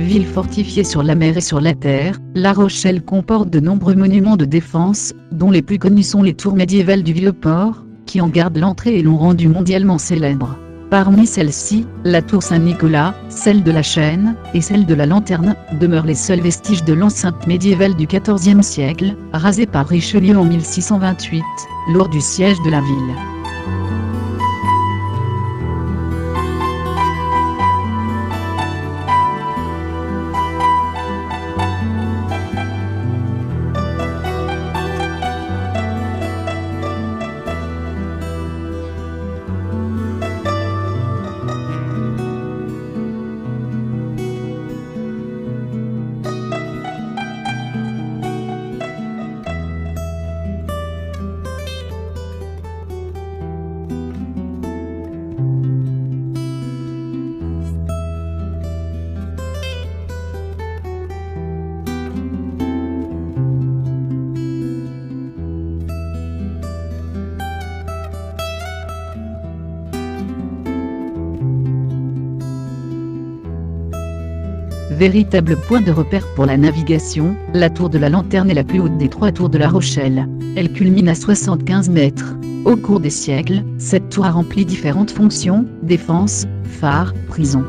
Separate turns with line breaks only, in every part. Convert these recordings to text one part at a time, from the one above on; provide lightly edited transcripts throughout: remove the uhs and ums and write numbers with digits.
Ville fortifiée sur la mer et sur la terre, La Rochelle comporte de nombreux monuments de défense, dont les plus connus sont les tours médiévales du Vieux-Port, qui en gardent l'entrée et l'ont rendu mondialement célèbre. Parmi celles-ci, la tour Saint-Nicolas, celle de la Chaîne, et celle de la Lanterne, demeurent les seuls vestiges de l'enceinte médiévale du XIVe siècle, rasée par Richelieu en 1628, lors du siège de la ville. Véritable point de repère pour la navigation, la tour de la Lanterne est la plus haute des 3 tours de La Rochelle. Elle culmine à 75 mètres. Au cours des siècles, cette tour a rempli différentes fonctions: défense, phare, prison.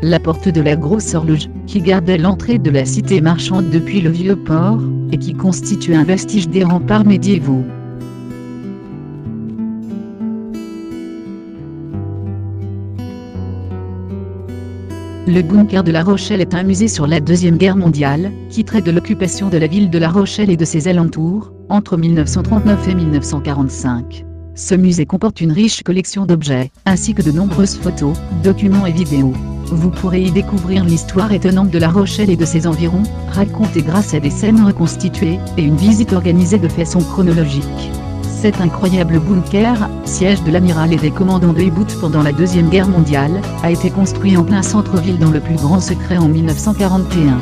La porte de la Grosse Horloge, qui gardait l'entrée de la cité marchande depuis le Vieux-Port, et qui constitue un vestige des remparts médiévaux. Le bunker de La Rochelle est un musée sur la Deuxième Guerre mondiale, qui traite de l'occupation de la ville de La Rochelle et de ses alentours, entre 1939 et 1945. Ce musée comporte une riche collection d'objets, ainsi que de nombreuses photos, documents et vidéos. Vous pourrez y découvrir l'histoire étonnante de La Rochelle et de ses environs, racontée grâce à des scènes reconstituées, et une visite organisée de façon chronologique. Cet incroyable bunker, siège de l'amiral et des commandants de U-Boot pendant la Deuxième Guerre mondiale, a été construit en plein centre-ville dans le plus grand secret en 1941.